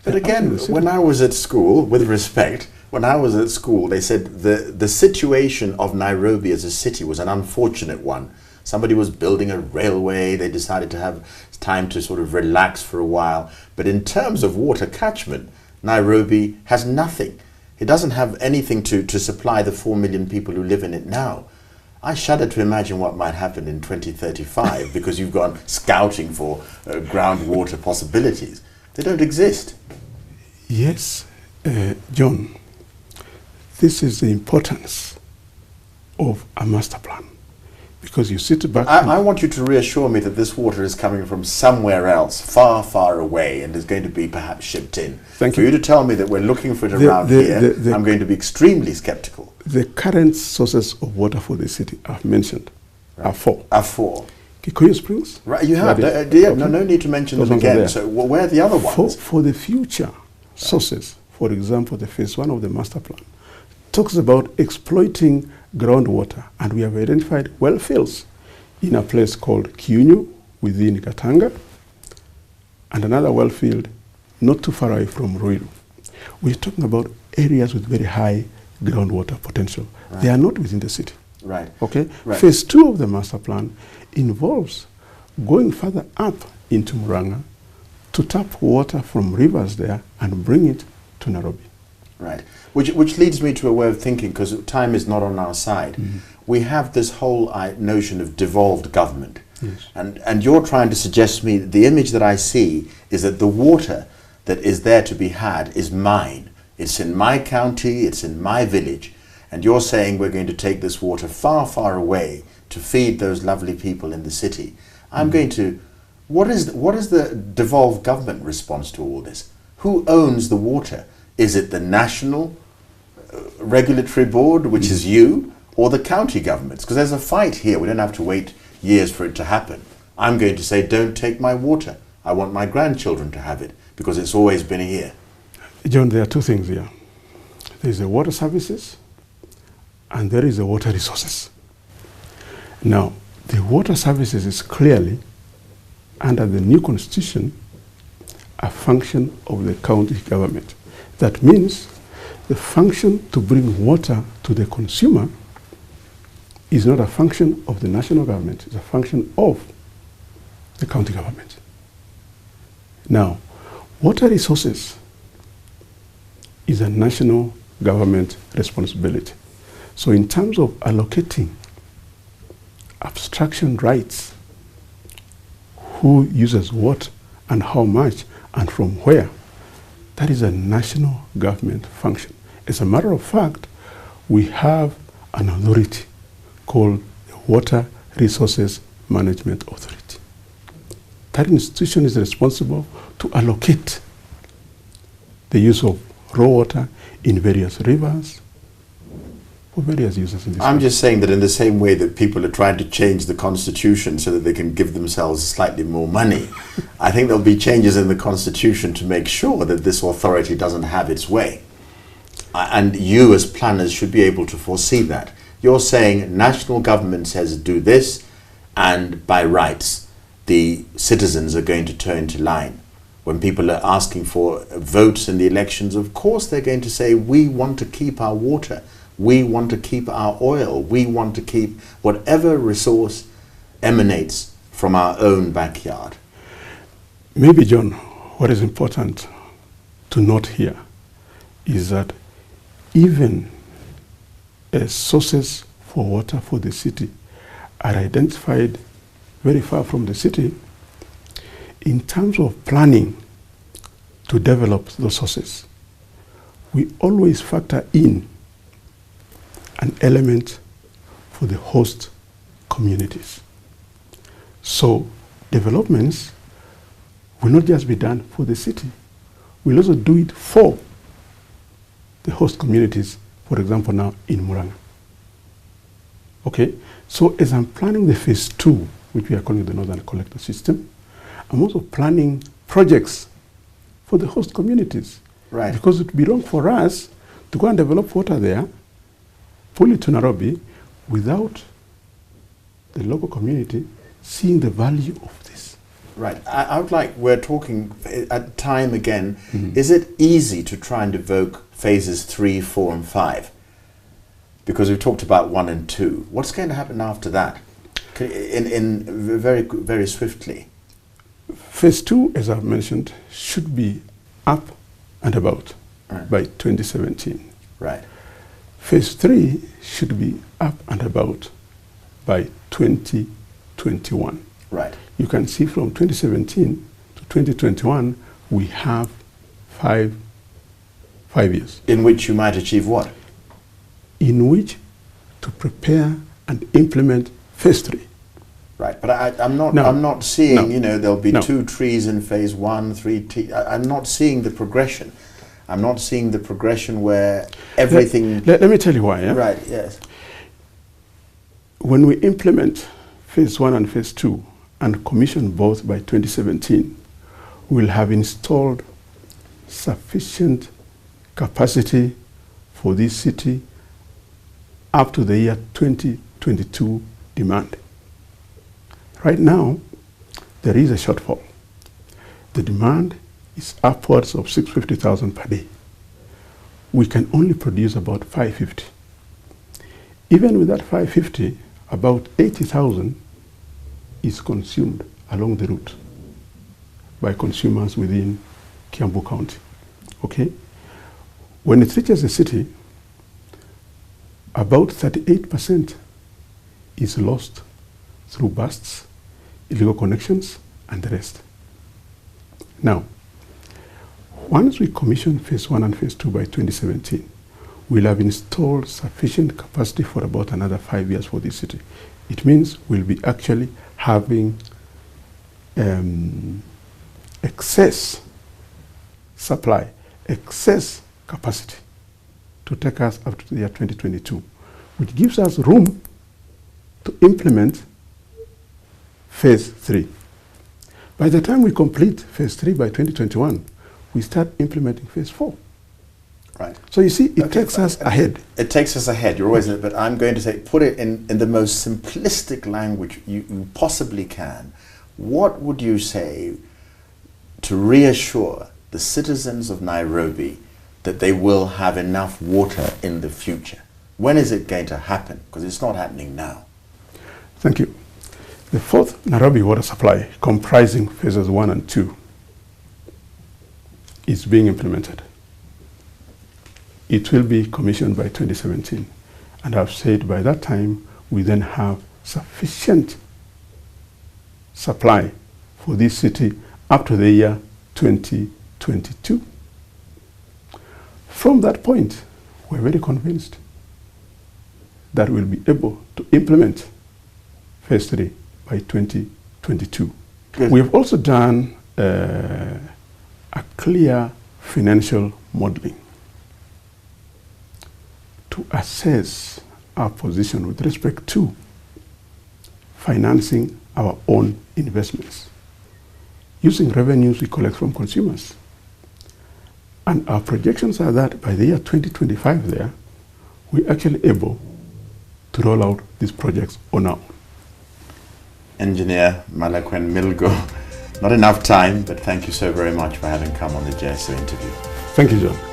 But again, when I was at school, with respect, when I was at school, they said the situation of Nairobi as a city was an unfortunate one. Somebody was building a railway, they decided to have time to sort of relax for a while. But in terms of water catchment, Nairobi has nothing. It doesn't have anything to supply the 4 million people who live in it now. I shudder to imagine what might happen in 2035 because you've gone scouting for groundwater possibilities. They don't exist. Yes, John, this is the importance of a master plan. Because you sit back... I want you to reassure me that this water is coming from somewhere else, far, far away, and is going to be perhaps shipped in. Thank you. For you to tell me that we're looking for it around here, I'm going to be extremely skeptical. The current sources of water for the city I've mentioned are four. Kikuyu Springs? Right, you have. No need to mention them again. So where are the other ones? For the future sources, for example, the phase 1 of the master plan talks about exploiting groundwater, and we have identified well fields in a place called Kiunyu within Katanga, and another well field not too far away from Ruiru. We're talking about areas with very high groundwater potential. Right. They are not within the city. Right. Okay. Right. Phase 2 of the master plan involves going further up into Murang'a to tap water from rivers there and bring it to Nairobi. Right. Which leads me to a way of thinking, because time is not on our side. Mm-hmm. We have this whole notion of devolved government. Yes. And you're trying to suggest to me that the image that I see is that the water that is there to be had is mine. It's in my county, it's in my village. And you're saying we're going to take this water far, far away to feed those lovely people in the city. I'm going to... What is the devolved government response to all this? Who owns the water? Is it the National Regulatory Board, which is you, or the county governments? Because there's a fight here. We don't have to wait years for it to happen. I'm going to say, don't take my water. I want my grandchildren to have it, because it's always been here. John, there are two things here. There's the water services, and there is the water resources. Now, the water services is clearly, under the new constitution, a function of the county government. That means the function to bring water to the consumer is not a function of the national government, it's a function of the county government. Now, water resources is a national government responsibility. So in terms of allocating abstraction rights, who uses what and how much and from where, that is a national government function. As a matter of fact, we have an authority called the Water Resources Management Authority. That institution is responsible to allocate the use of raw water in various rivers for various uses in this country. Just saying that in the same way that people are trying to change the constitution so that they can give themselves slightly more money, I think there'll be changes in the constitution to make sure that this authority doesn't have its way. And you as planners should be able to foresee that. You're saying national government says do this, and by rights the citizens are going to turn to line. When people are asking for votes in the elections, of course they're going to say, we want to keep our water, we want to keep our oil, we want to keep whatever resource emanates from our own backyard. Maybe, John, what is important to note here is that even as sources for water for the city are identified very far from the city, in terms of planning to develop those sources, we always factor in an element for the host communities. So developments will not just be done for the city, we'll also do it for the host communities, for example now in Murang'a. Okay, so as I'm planning the phase 2, which we are calling the Northern Collector System, I'm also planning projects for the host communities. Right. Because it would be wrong for us to go and develop water there, pull it to Nairobi, without the local community seeing the value of this. Right. I would like, we're talking at time again, is it easy to try and evoke phases 3, 4 and 5? Because we've talked about 1 and 2. What's going to happen after that? In very, very swiftly. Phase 2, as I've mentioned, should be up and about by 2017. Right. Phase 3 should be up and about by 2021. Right. You can see from 2017 to 2021, we have five years. In which you might achieve what? In which to prepare and implement phase 3. Right, but I'm not seeing, you know, there'll be 2 trees in phase 1, 3 I'm not seeing the progression. I'm not seeing the progression where everything... Let me tell you why. Yeah? Right, yes. When we implement phase 1 and phase 2 and commission both by 2017, we'll have installed sufficient capacity for this city up to the year 2022 demand. Right now, there is a shortfall. The demand is upwards of 650,000 per day. We can only produce about 550. Even with that 550, about 80,000 is consumed along the route by consumers within Kiambu County. Okay? When it reaches the city, about 38% is lost through busts, illegal connections, and the rest. Now, once we commission phase 1 and phase 2 by 2017, we'll have installed sufficient capacity for about another 5 years for this city. It means we'll be actually having excess supply, excess capacity to take us up to the year 2022, which gives us room to implement phase 3. By the time we complete phase 3 by 2021, we start implementing phase 4. Right. So you see, it takes us ahead. It takes us ahead, you're always in it, but I'm going to say, put it in the most simplistic language you possibly can. What would you say to reassure the citizens of Nairobi that they will have enough water in the future? When is it going to happen? Because it's not happening now. Thank you. The fourth Nairobi water supply, comprising phases 1 and 2, is being implemented. It will be commissioned by 2017. And I've said by that time, we then have sufficient supply for this city up to the year 2022. From that point, we're very convinced that we'll be able to implement phase 3 by 2022. Yes. We've also done a clear financial modeling to assess our position with respect to financing our own investments using revenues we collect from consumers. And our projections are that by the year 2025 there, we're actually able to roll out these projects on our own. Engineer Malaquen Milgo, not enough time, but thank you so very much for having come on the JSO interview. Thank you, John.